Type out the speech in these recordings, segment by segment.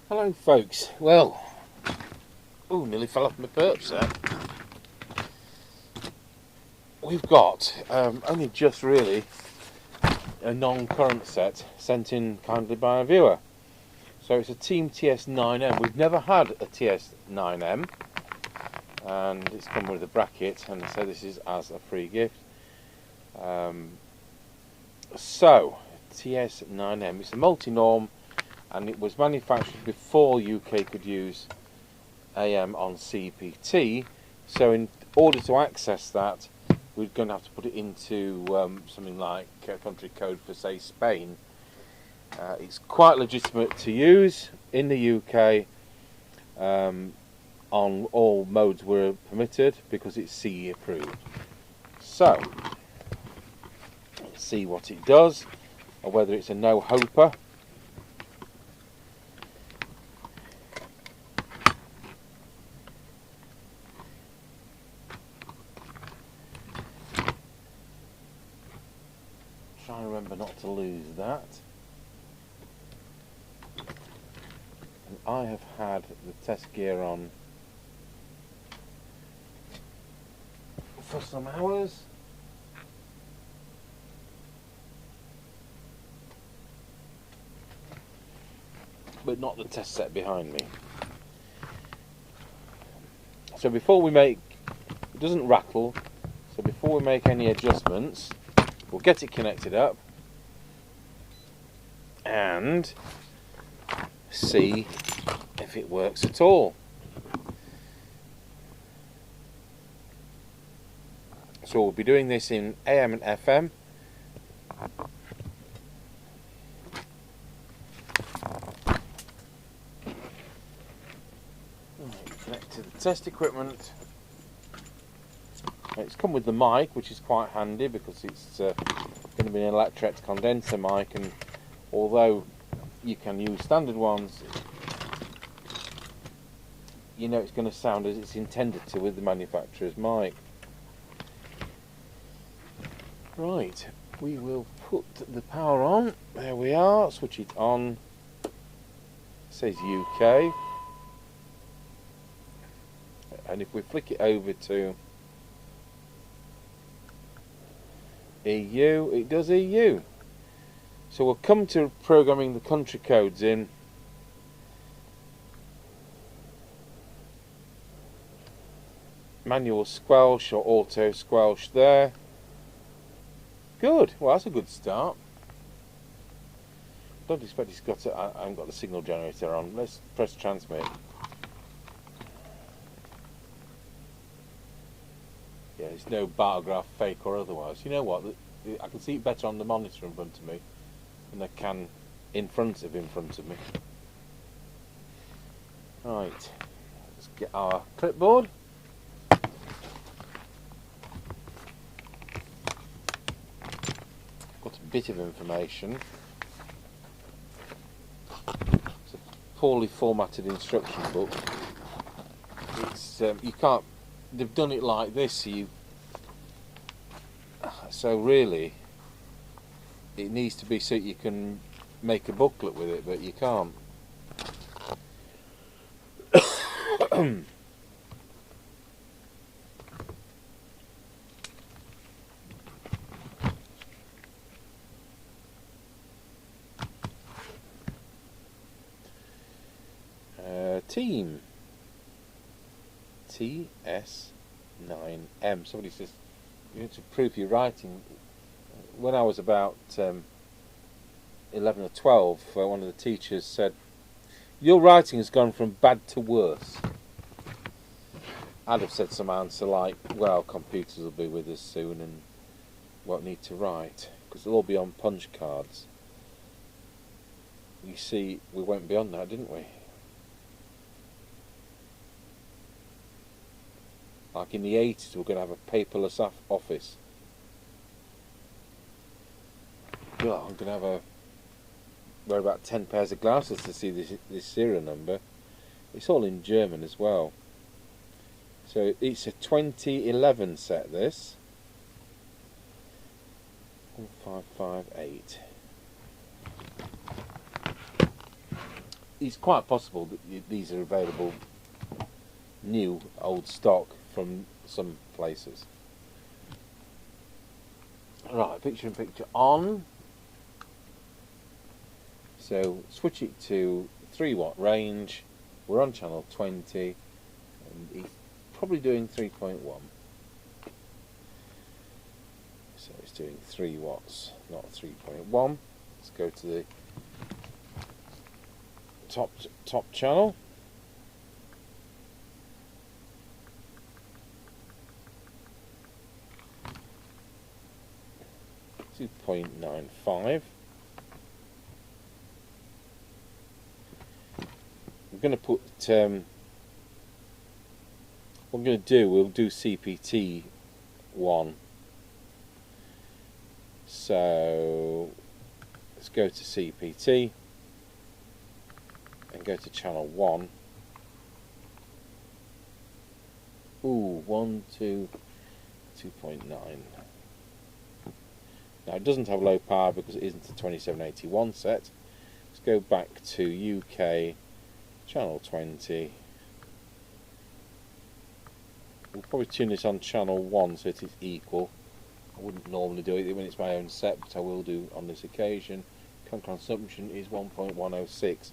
Hello folks, well, nearly fell off my perch there. We've got only just really a non-current set sent in kindly by a viewer. So it's a Team TS9M. We've never had a TS9M, and it's come with a bracket, and so this is as a free gift. So TS9M, it's a multi-norm, and it was manufactured before UK could use AM on CEPT. So in order to access that, we're going to have to put it into something like a country code for, say, Spain. It's quite legitimate to use in the UK on all modes were permitted because it's CE approved. So let's see what it does, or whether it's a no-hoper. Try and remember not to lose that. And I have had the test gear on for some hours. But not the test set behind me. So before we make, it doesn't rattle, so before we make any adjustments, we'll get it connected up and see if it works at all. So we'll be doing this in AM and FM. Right, connect to the test equipment. It's come with the mic, which is quite handy because it's going to be an electret condenser mic, and although you can use standard ones, you know it's going to sound as it's intended to with the manufacturer's mic. Right, we will put the power on. There we are, switch it on. It says UK. And if we flick it over to EU, it does EU. So we'll come to programming the country codes in. Manual squelch or auto squelch there. Good, well that's a good start. Don't expect it's got I haven't got the signal generator on. Let's press transmit. Yeah, there's no bar graph, fake or otherwise. You know what? I can see it better on the monitor in front of me than I can in front of me. Right, let's get our clipboard. Got a bit of information. It's a poorly formatted instruction book. It's you can't. They've done it like this, so really it needs to be so you can make a booklet with it, but you can't. Team TS9M. Somebody says you need to prove your writing. When I was about 11 or 12, one of the teachers said, "Your writing has gone from bad to worse." I'd have said some answer like, "Well, computers will be with us soon and won't need to write because they'll all be on punch cards." You see, we went beyond that, didn't we? Like in the 80s, we're going to have a paperless office. Well, I'm going to wear about 10 pairs of glasses to see this serial number. It's all in German as well. So it's a 2011 set, this. 1558. it's quite possible that these are available new, old stock from some places. Right, picture in picture on. So switch it to 3-watt range. We're on channel 20, and he's probably doing 3.1. So it's doing 3 watts, not 3.1. Let's go to the top channel. .95. We're going to put what we're going to do, we'll do CPT 1. So let's go to CPT and go to channel 1. Ooh, 1, 2, 2.9. Now it doesn't have low power because it isn't a 2781 set. Let's go back to UK channel 20. We'll probably tune this on channel 1 so it is equal. I wouldn't normally do it when it's my own set, but I will do on this occasion. Consumption is 1.106.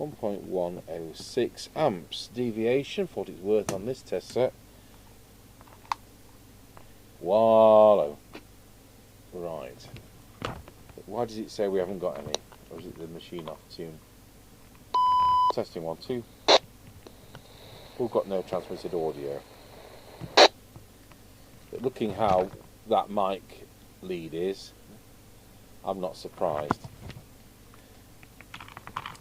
1.106 amps. Deviation, for what it's worth on this test set. Wallow. Right. Why does it say we haven't got any? Or is it the machine off tune? Testing 1, 2. We've got no transmitted audio. But looking how that mic lead is, I'm not surprised.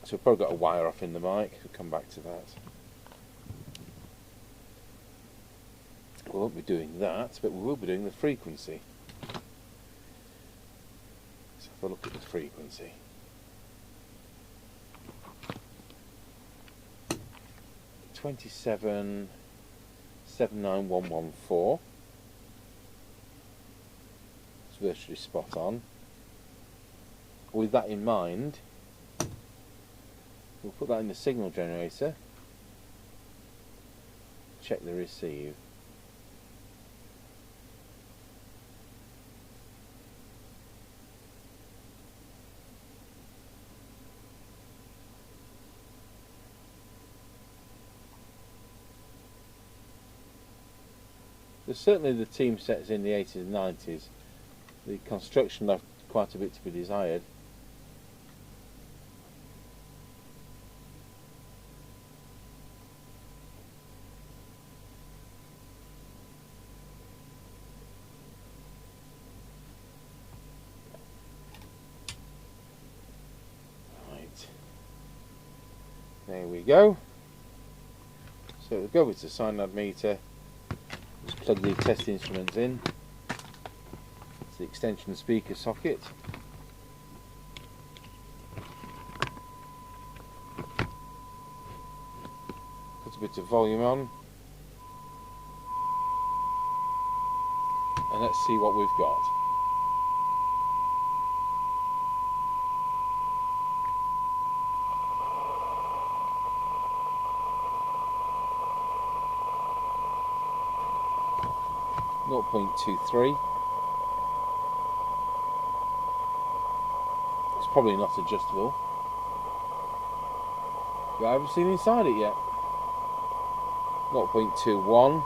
So we've probably got a wire off in the mic. We'll come back to that. We won't be doing that, but we will be doing the frequency. Let's have a look at the frequency. .27.79114. It's virtually spot on. With that in mind, we'll put that in the signal generator. Check the receive. Certainly the team sets in the 80s and 90s, the construction left quite a bit to be desired. Right, there we go. So we'll go with the cyanide meter. Just plug the test instruments in. It's the extension speaker socket. Put a bit of volume on. And let's see what we've got. .23. It's probably not adjustable. But I haven't seen inside it yet. 0.21.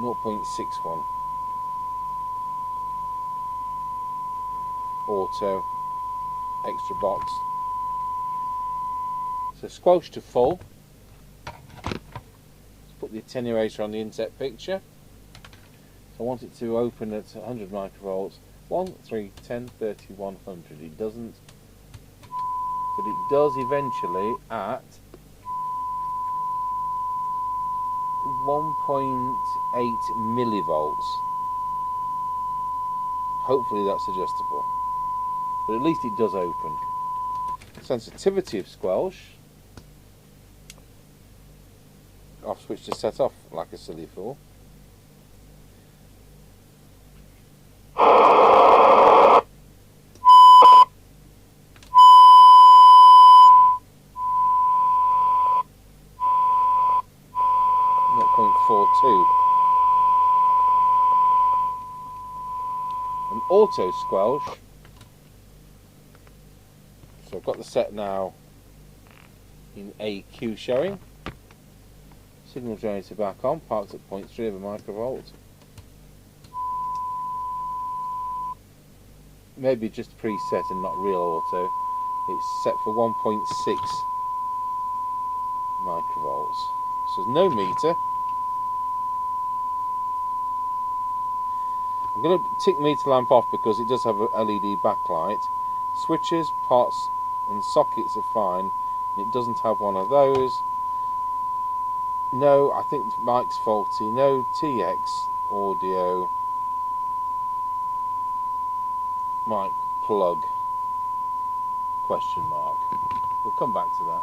.61. Auto. Extra box. So squelch to full. Let's put the attenuator on the inset picture. So I want it to open at 100 microvolts. 1, 3, 10, 30, 100. It doesn't, but it does eventually at 1.8 millivolts. Hopefully that's adjustable, but at least it does open. Sensitivity of squelch. Off switch to set off like a silly fool. auto squelch. So I've got the set now in AQ showing. Signal generator back on, parked at 0.3 of a microvolt. Maybe just preset and not real auto. It's set for 1.6 microvolts. So there's no meter. I'm going to tick meter lamp off because it does have a LED backlight. Switches, pots and sockets are fine. It doesn't have one of those. No, I think the mic's faulty. No TX audio. Mic plug. Question mark. We'll come back to that.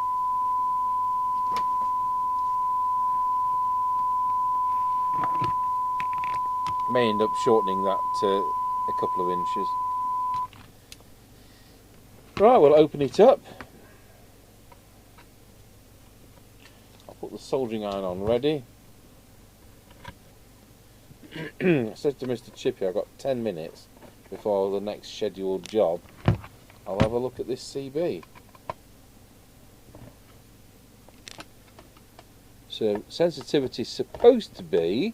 May end up shortening that a couple of inches. Right, we'll open it up. I'll put the soldering iron on ready. I said to Mr. Chippy I've got 10 minutes before the next scheduled job. I'll have a look at this CB. So sensitivity is supposed to be,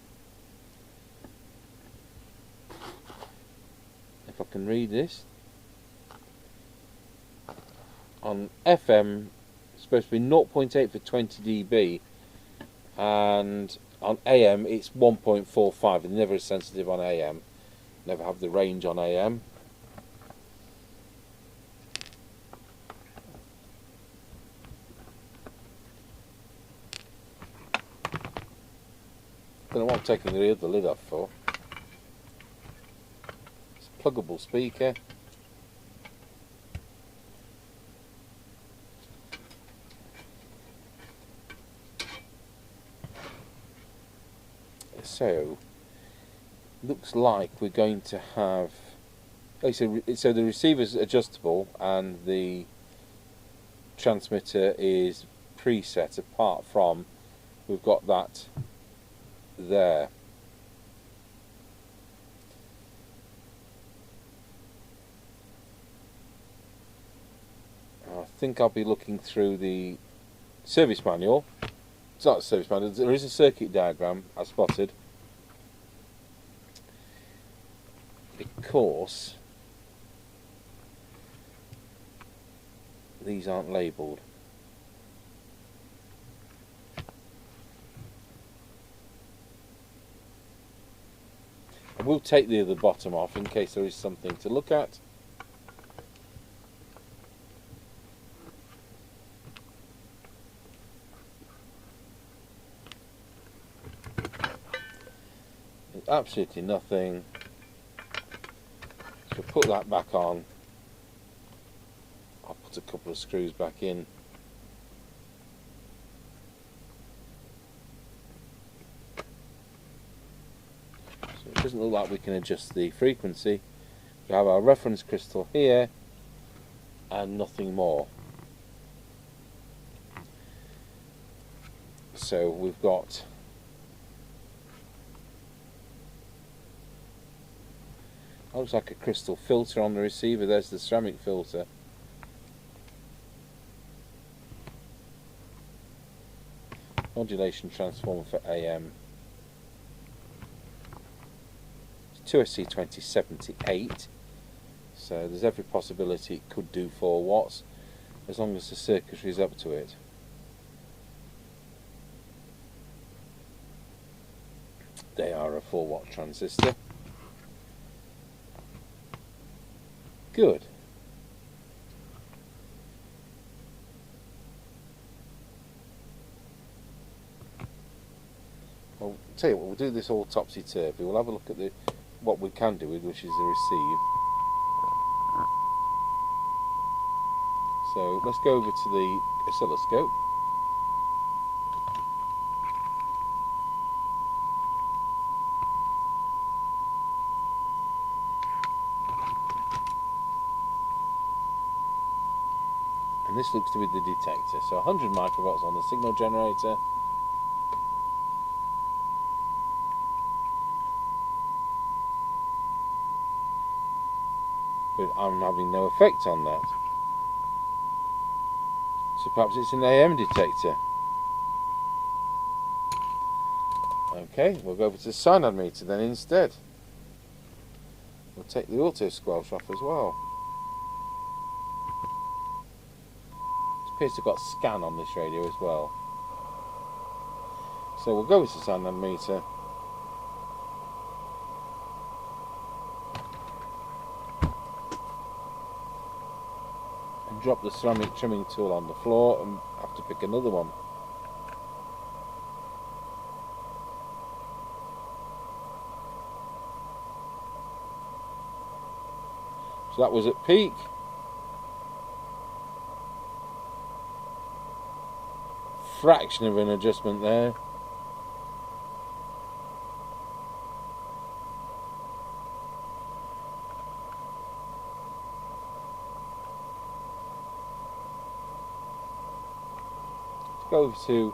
if I can read this, on FM it's supposed to be 0.8 for 20 dB, and on AM it's 1.45. It's never as sensitive on AM. Never have the range on AM. Don't know what I'm taking the other lid off for. It's a pluggable speaker. So, looks like we're going to have. Oh, so the receiver's adjustable and the transmitter is preset. Apart from, we've got that there. I think I'll be looking through the service manual. It's not a service manual, there is a circuit diagram I spotted, because these aren't labelled. I will take the other bottom off in case there is something to look at. There's absolutely nothing. So put that back on. I'll put a couple of screws back in. It doesn't look like we can adjust the frequency. We have our reference crystal here and nothing more. So we've got looks like a crystal filter on the receiver. There's the ceramic filter. Modulation transformer for AM. 2SC2078, so there's every possibility it could do 4 watts as long as the circuitry is up to it. They are a 4 watt transistor. Good. Well, tell you what, we'll do this all topsy-turvy. We'll have a look at what we can do with, which is the receive. So let's go over to the oscilloscope. And this looks to be the detector. So 100 microvolts on the signal generator. but I'm having no effect on that. So perhaps it's an AM detector. Okay, we'll go over to the cyanide meter then instead. We'll take the auto squelch off as well. It appears to have got scan on this radio as well. So we'll go with the cyanide meter. And drop the ceramic trimming tool on the floor and have to pick another one. So that was at peak. Fraction of an adjustment there. Go to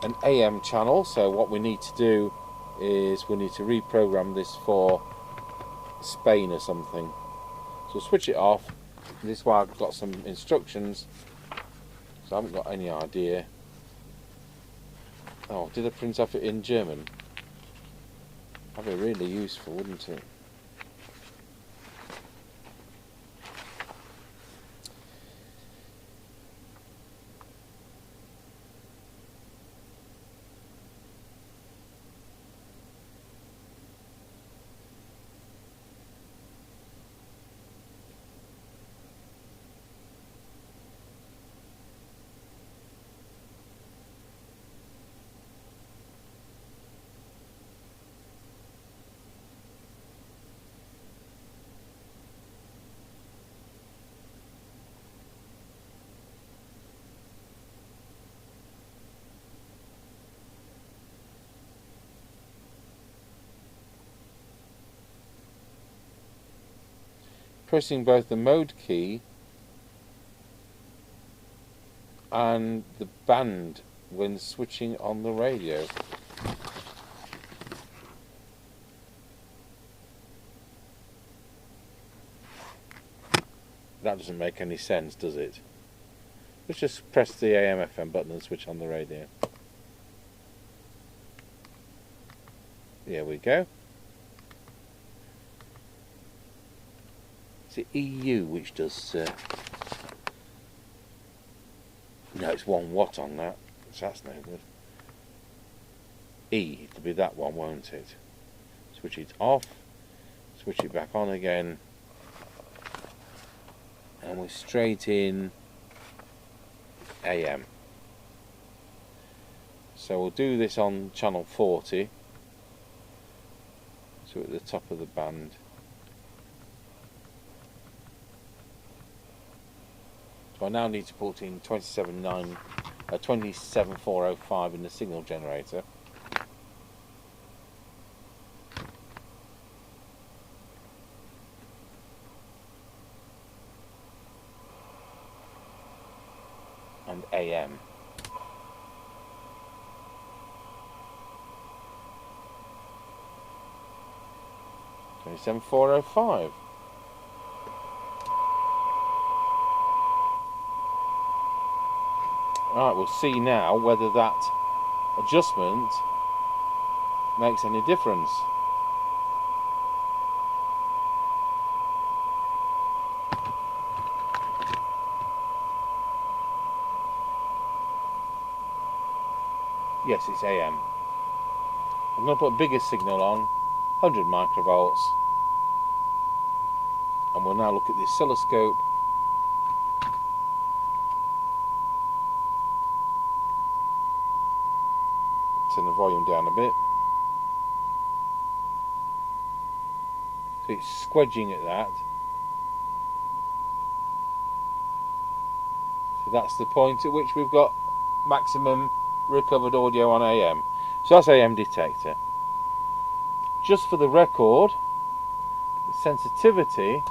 an AM channel, so what we need to do is we need to reprogram this for Spain or something. So switch it off. This is why I've got some instructions, so I haven't got any idea. Oh, did I print off it in German? That'd be really useful, wouldn't it? Pressing both the mode key and the band when switching on the radio. That doesn't make any sense, does it? Let's just press the AM/FM button and switch on the radio. There we go. Is it EU which does... No, it's 1 watt on that, so that's no good. E, it'll be that one, won't it? Switch it off, switch it back on again, and we're straight in AM. So we'll do this on channel 40, so at the top of the band. So I now need to put in 27405 in the signal generator. And AM. $27,405. Right, we'll see now whether that adjustment makes any difference. Yes, it's AM. I'm going to put a bigger signal on, 100 microvolts, and we'll now look at the oscilloscope. Turn the volume down a bit. So it's squedging at that. So that's the point at which we've got maximum recovered audio on AM. So that's AM detector. Just for the record, the sensitivity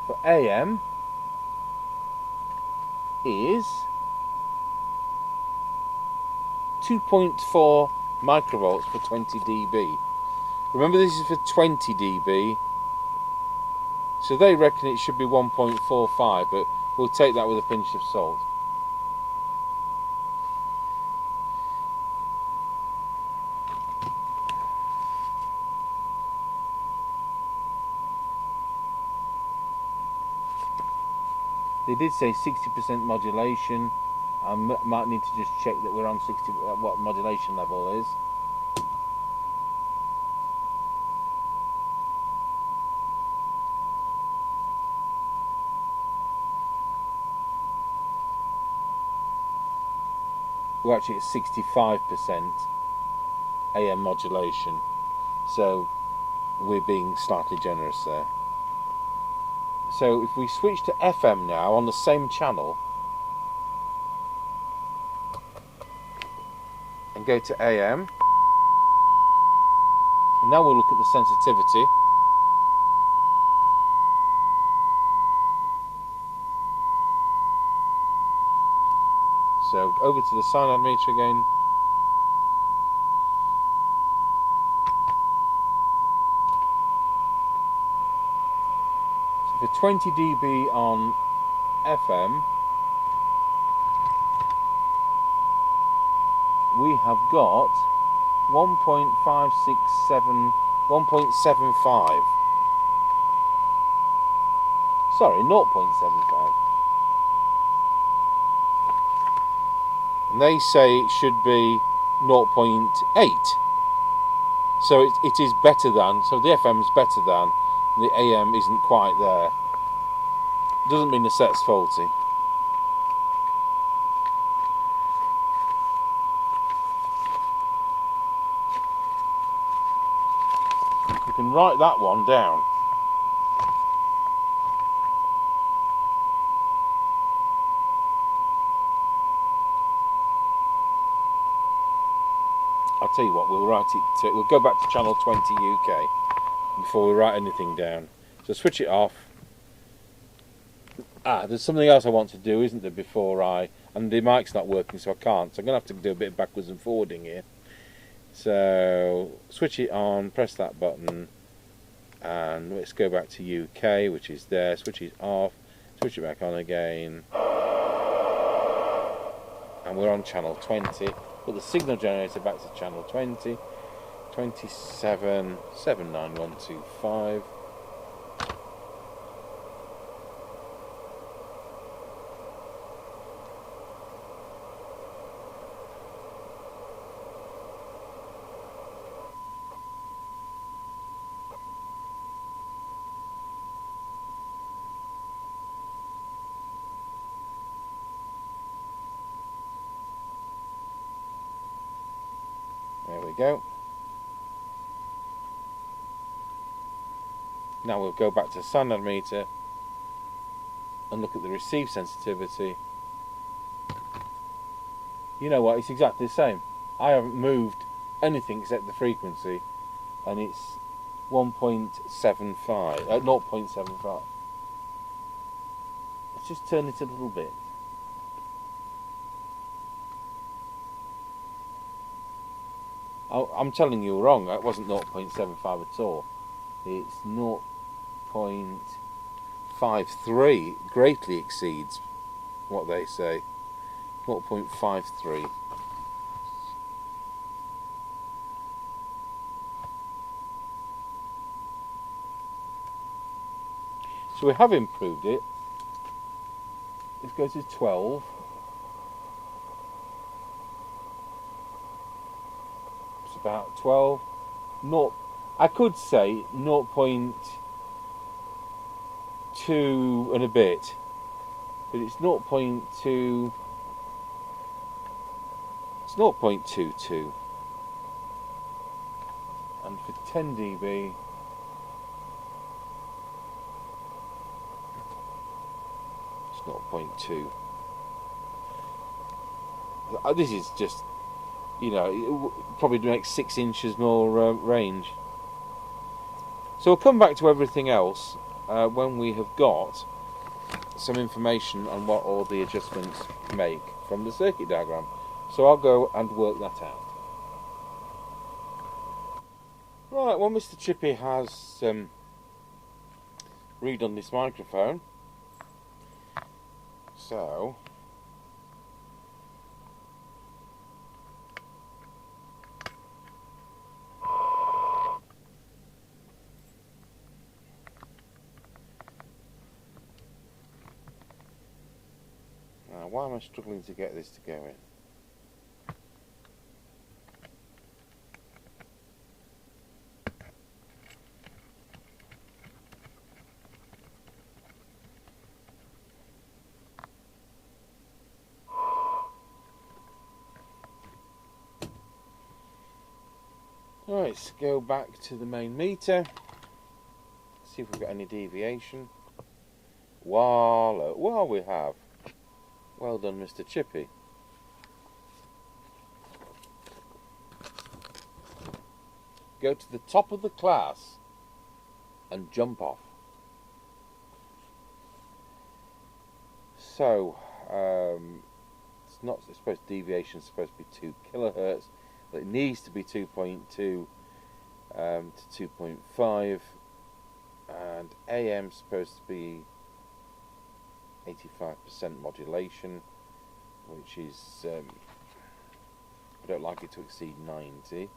for AM is 2.4 microvolts for 20 dB. Remember, this is for 20 dB, so they reckon it should be 1.45, but we'll take that with a pinch of salt. They did say 60% modulation. I might need to just check that we're on 60, what modulation level is. We're actually at 65% AM modulation, so we're being slightly generous there. So if we switch to FM now on the same channel and go to AM, and now we'll look at the sensitivity. So over to the cyanide meter again. So for 20 dB on FM, we have got 1.567, 1.75. Sorry, 0.75. And they say it should be 0.8. So it is better than, so the FM is better than, the AM isn't quite there. Doesn't mean the set's faulty. You can write that one down. I'll tell you what, we'll write it to, we'll go back to channel 20 UK before we write anything down. So switch it off. There's something else I want to do, isn't there, before and the mic's not working, so I can't, so I'm going to have to do a bit of backwards and forwarding here. So switch it on, press that button, and let's go back to UK, which is there, switch it off, switch it back on again, and we're on channel 20. Put the signal generator back to channel 20, 27, 79125. There we go. Now we'll go back to the cyanide meter and look at the receive sensitivity. You know what, it's exactly the same. I haven't moved anything except the frequency, and it's 1.75, 0.75. Let's just turn it a little bit. I'm telling you wrong, it wasn't 0.75 at all. It's 0.53, greatly exceeds what they say. 0.53. So we have improved it. Let's go to 12. About 12. I could say 0.2 and a bit, but it's 0.2. It's 0.22, and for 10 dB, it's 0.2. This is just, you know, it probably makes 6 inches more range. So we'll come back to everything else when we have got some information on what all the adjustments make from the circuit diagram. So I'll go and work that out. Right, well, Mr. Chippy has redone this microphone, so now why am I struggling to get this to go in? Right, let's go back to the main meter, see if we've got any deviation. Well, we have. Well done, Mr. Chippy. Go to the top of the class and jump off. So, it's not supposed deviation is supposed to be 2 kilohertz, but it needs to be 2.2 to 2.5, and AM is supposed to be 85% modulation, which is I don't like it to exceed 90.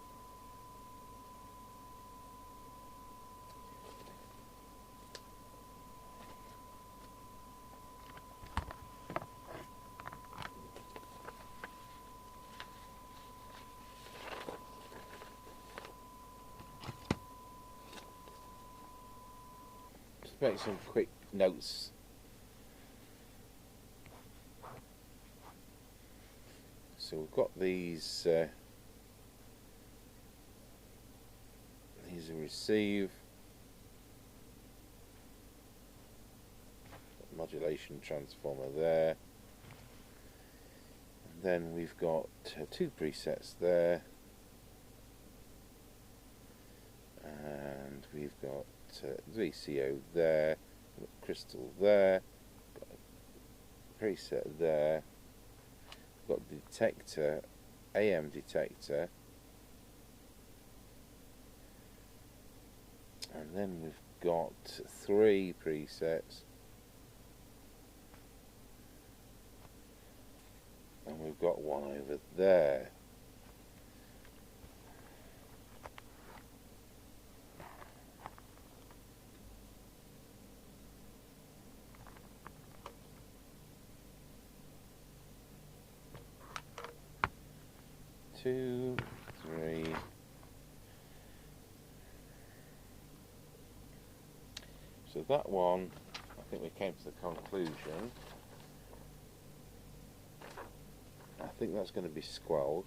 Just make some quick notes. So we've got these are receive, modulation transformer there, and then we've got 2 presets there, and we've got VCO there, crystal there, got a preset there, got the detector, AM detector, and then we've got 3 presets, and we've got one over there. Two, 3. So that one, I think we came to the conclusion. I think that's going to be squelch.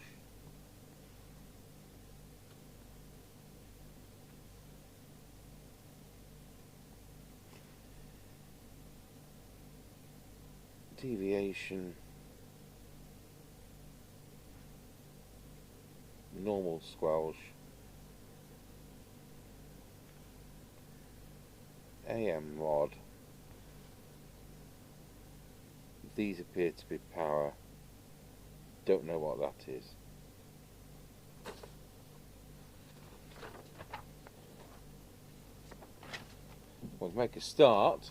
Deviation. Normal squelch. AM mod. These appear to be power. Don't know what that is. We'll make a start.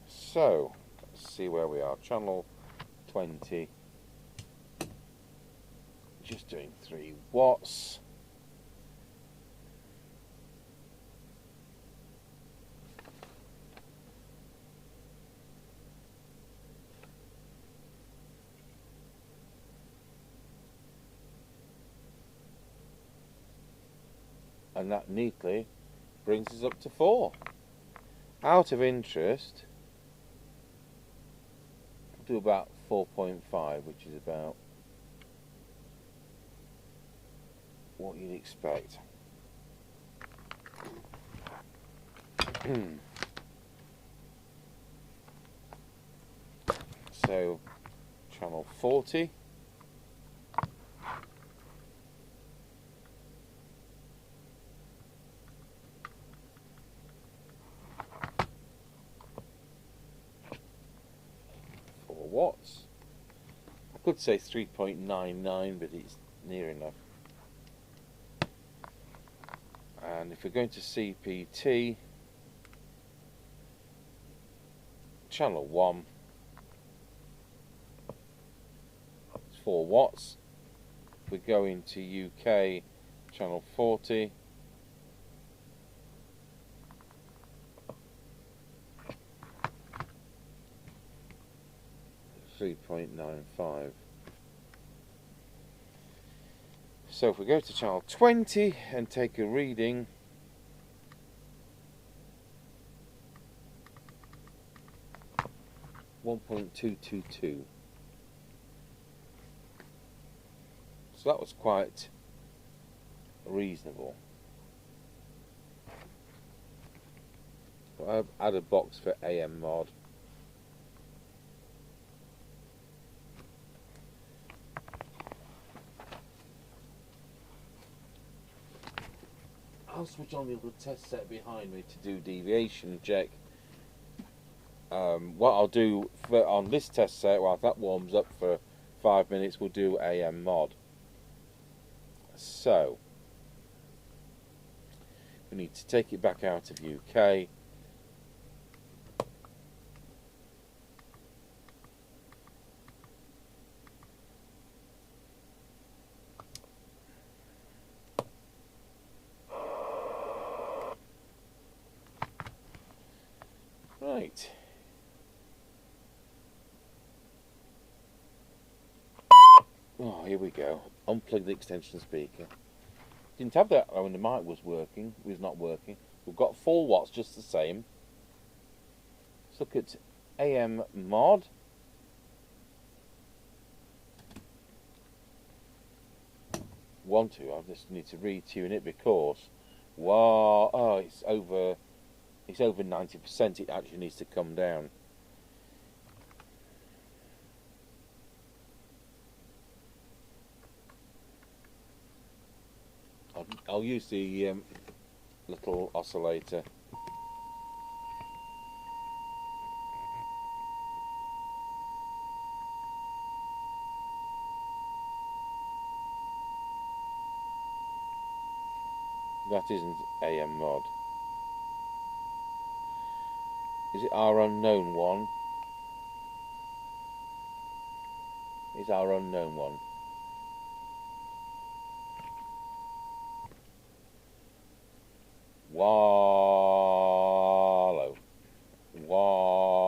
So, let's see where we are. Channel 20. Just doing 3 watts. And that neatly brings us up to 4. Out of interest, we'll do about 4.5, which is about what you'd expect. So, channel 40. watts. I could say 3.99, but it's near enough. And if we're going to CPT, channel 1, it's 4 watts. If we go into UK, channel 40, 3.95. So if we go to channel 20 and take a reading, .222. So that was quite reasonable. I've added a box for AM mod. I'll switch on the other test set behind me to do deviation check. What I'll do on this test set, while that warms up for 5 minutes, we'll do AM mod. So we need to take it back out of UK. Right. Oh, here we go. Unplug the extension speaker. Didn't have that when the mic was working. It was not working. We've got 4 watts just the same. Let's look at AM mod. I just need to retune it because wow, oh, it's over 90%. It actually needs to come down. I'll use the little oscillator. That isn't AM mod. Is it our unknown one? It's our unknown one. Wallow. Wallow.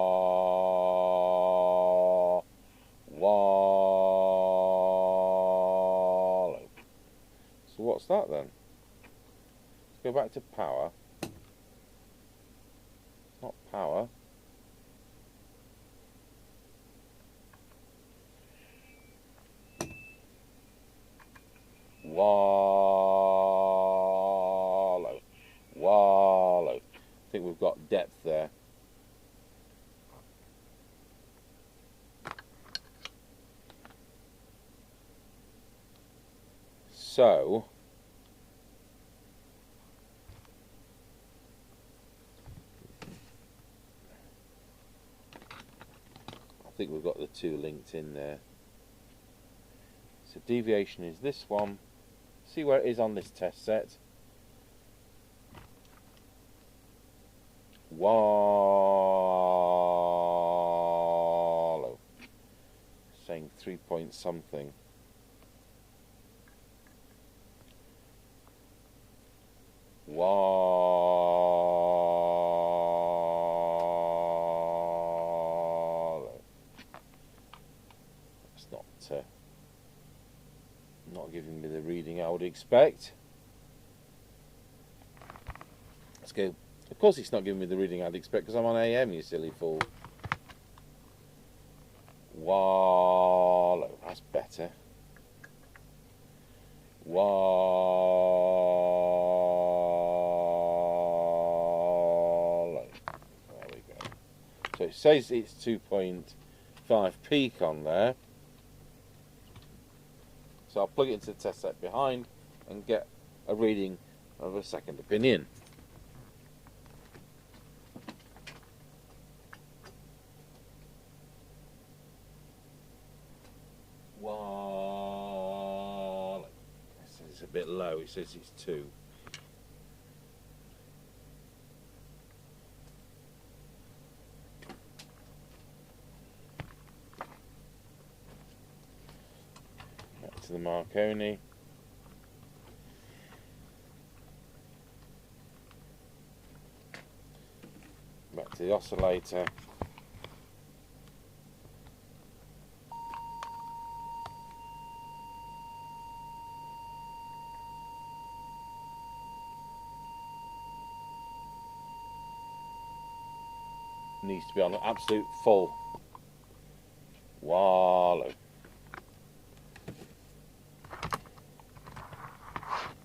So what's that then? Let's go back to power. It's not power. Wallow. Wallow. I think we've got depth there. So I think we've got the two linked in there. So deviation is this one. See where it is on this test set. Wallow. Saying 3 point something. Wallow. It's not giving me the reading I would expect. Let's go. Of course it's not giving me the reading I'd expect because I'm on AM, you silly fool. Wallow. That's better. Wallow. There we go. So it says it's 2.5 peak on there. So I'll plug it into the test set behind and get a reading of a second opinion. it says it's 2. Back to the Marconi. Back to the oscillator. Needs to be on an absolute full wallow.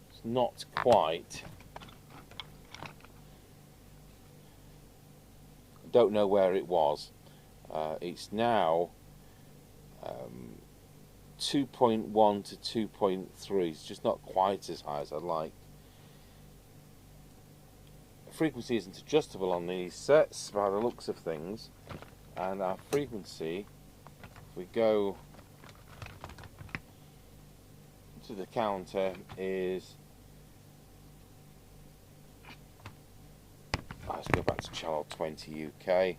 It's not quite. Don't know where it was. It's now 2.1 to 2.3. It's just not quite as high as I'd like. Frequency isn't adjustable on these sets by the looks of things, and our frequency, if we go to the counter, is, let's go back to channel 20 UK.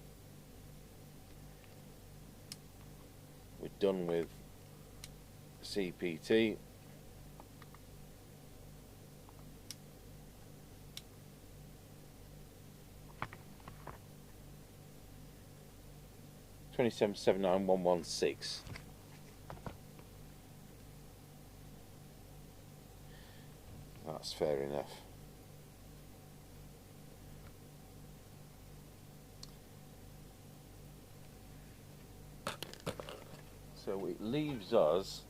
We're done with CEPT. 2779.116. That's fair enough. So it leaves us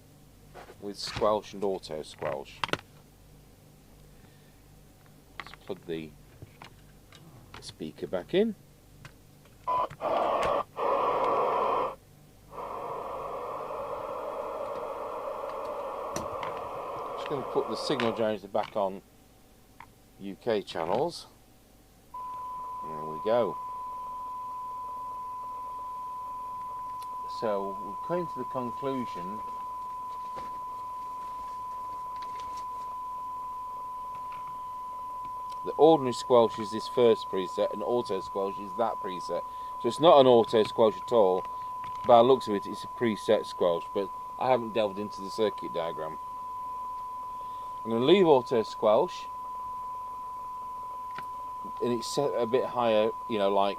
with squelch and auto squelch. Let's plug the speaker back in. Going to put the signal generator back on UK channels. There we go. So we're coming to the conclusion that ordinary squelch is this first preset and auto squelch is that preset. So it's not an auto squelch at all. By the looks of it, it's a preset squelch, but I haven't delved into the circuit diagram. I'm going to leave auto squelch, and it's set a bit higher, you know, like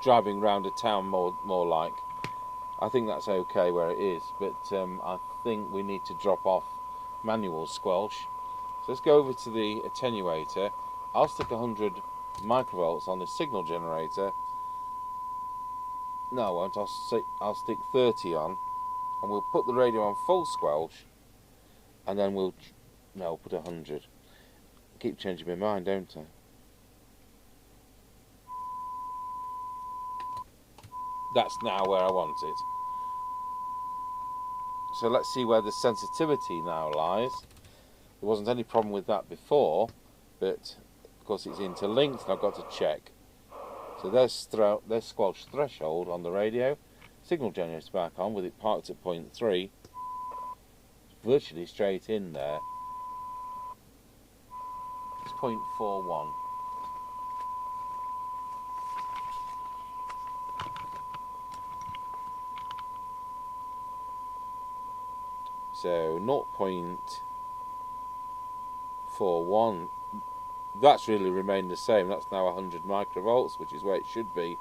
driving around a town more like. I think that's okay where it is, but I think we need to drop off manual squelch. So let's go over to the attenuator. I'll stick 100 microvolts on the signal generator. No, I won't. I'll stick 30 on, and we'll put the radio on full squelch, and then we'll put 100. I keep changing my mind, don't I? That's now where I want it. So let's see where the sensitivity now lies. There wasn't any problem with that before, but of course it's interlinked and I've got to check. So there's squelch threshold on the radio. Signal generator back on with it parked at 0.3. Virtually straight in there. It's 0.41. So 0.41, that's really remained the same. That's now 100 microvolts, which is where it should be.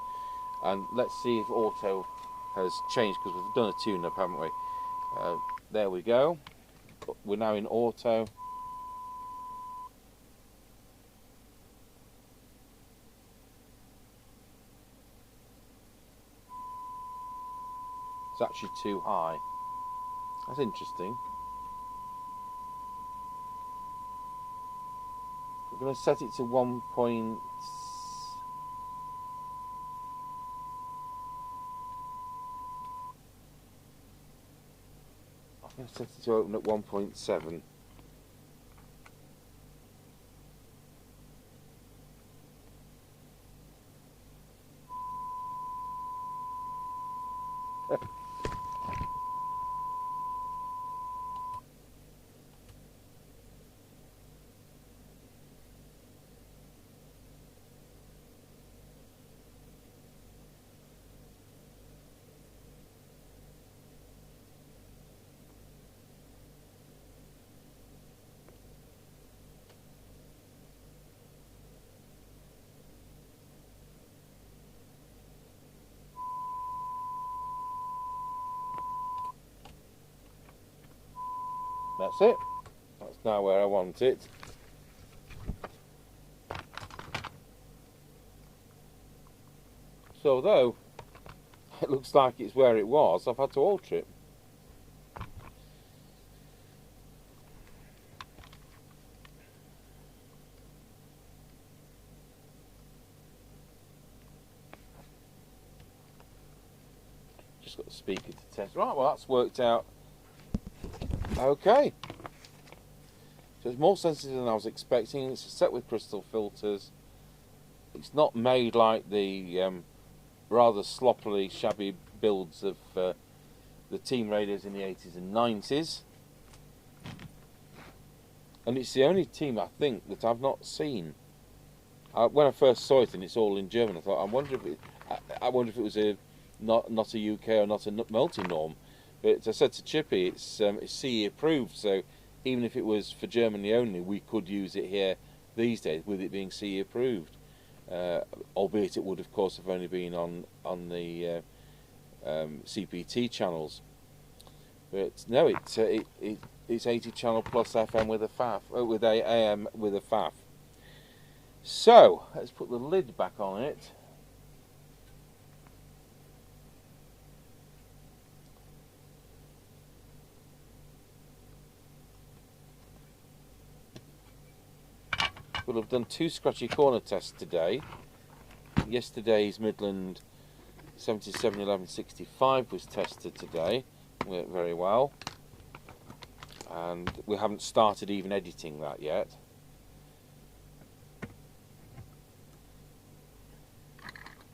And let's see if auto has changed, because we've done a tune-up, haven't we? There we go. We're now in auto. It's actually too high. That's interesting. We're going to set it to 1. I'm going to set it to open at 1.7. That's it. That's now where I want it. So though it looks like it's where it was, I've had to alter it. Just got the speaker to test. Right, well that's worked out okay. So it's more sensitive than I was expecting. It's set with crystal filters. It's not made like the rather sloppily shabby builds of the team radios in the 80s and 90s. And it's the only team, I think, that I've not seen. When I first saw it and it's all in German, I thought, I wonder if it was not a UK or not a multi-norm. But as I said to Chippy, it's CE approved, so even if it was for Germany only, we could use it here these days with it being CE approved. Albeit it would, of course, have only been on the CPT channels. But no, it's 80 channel plus FM with a FAF, with a AM with a FAF. So let's put the lid back on it. We'll have done 2 scratchy corner tests today. Yesterday's Midland 771165 was tested today. Worked very well. And we haven't started even editing that yet.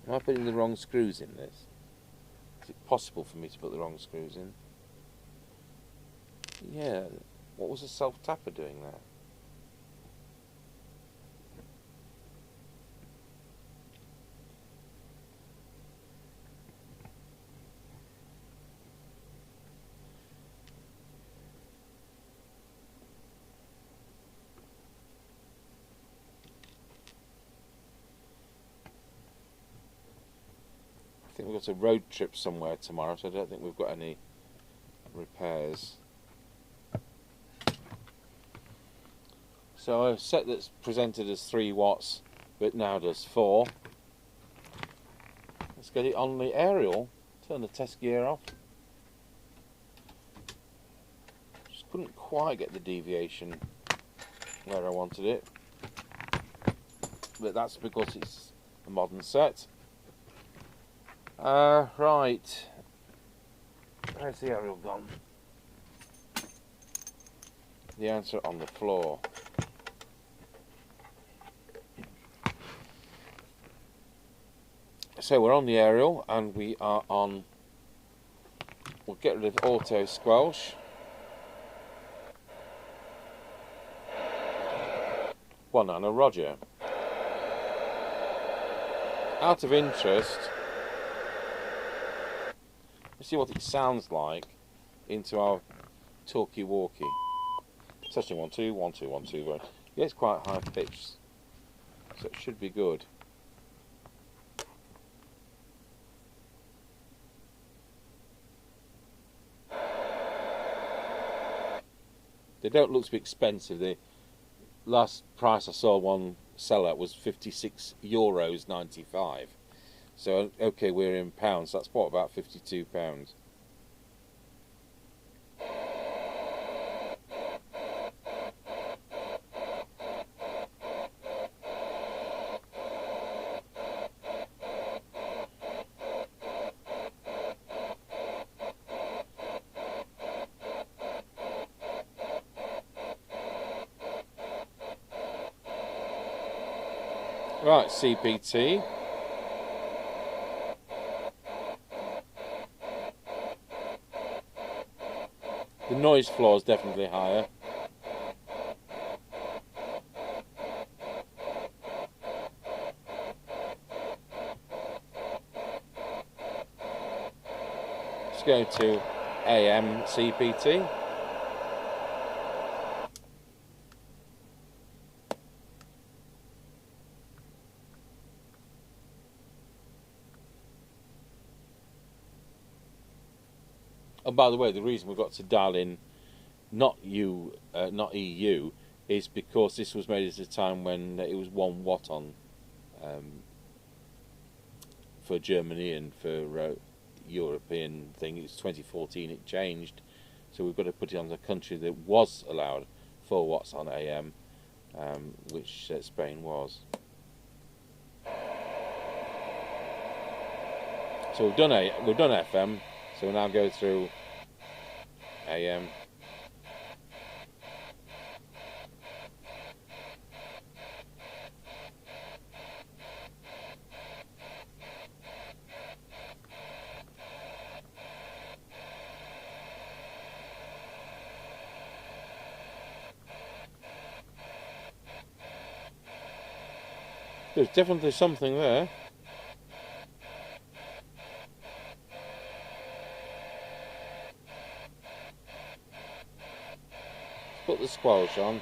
Am I putting the wrong screws in this? Is it possible for me to put the wrong screws in? Yeah. What was the self-tapper doing there? I think we've got a road trip somewhere tomorrow, so I don't think we've got any repairs. So a set that's presented as 3 watts but now does 4. Let's get it on the aerial. Turn the test gear off. Just couldn't quite get the deviation where I wanted it, but that's because it's a modern set. Right, where's the aerial gone? The answer on the floor. So we're on the aerial and we are on, we'll get rid of auto squelch. One Anna Roger. Out of interest, let's see what it sounds like into our talkie-walkie. Testing 1 2 1 2 1 2 1. Yeah, it's quite high pitched, so it should be good. They don't look to be expensive. The last price I saw one sell at was €56.95. So okay, we're in pounds. That's what, about £52. Right, CPT. The noise floor is definitely higher. Let's go to AM CPT. And by the way, the reason we've got to dial in not EU, is because this was made at a time when it was 1 watt on for Germany, and for European thing it's 2014 it changed, so we've got to put it on the country that was allowed 4 watts on AM, which Spain was. So we've done FM, so we'll now go through AM. There's definitely something there. Put the squelch on.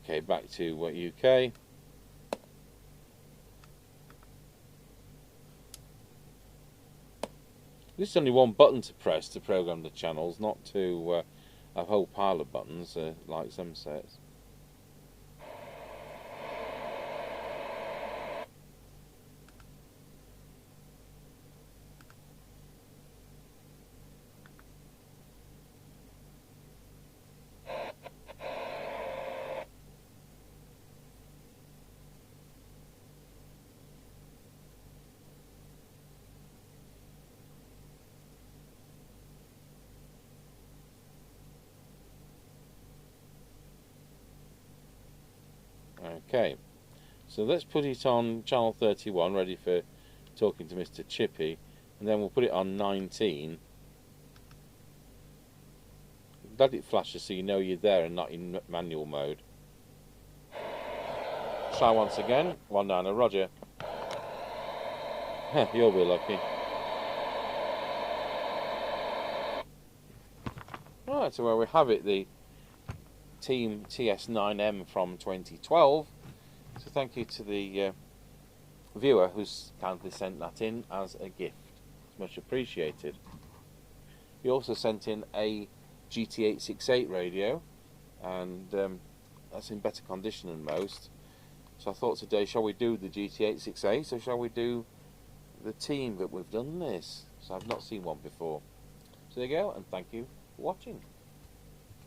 Okay, back to UK. This is only one button to press to program the channels, not to a whole pile of buttons like some sets. Okay, so let's put it on channel 31, ready for talking to Mr. Chippy, and then we'll put it on 19. Let it flashes so you know you're there and not in manual mode. Try once again. 19, roger. You'll be lucky. Right, so where we have it, the Team TS9M from 2012. So thank you to the viewer who's kindly sent that in as a gift. It's much appreciated. He also sent in a GT868 radio, and that's in better condition than most. So I thought today, shall we do the GT868, or shall we do the team that we've done this? So I've not seen one before. So there you go, and thank you for watching.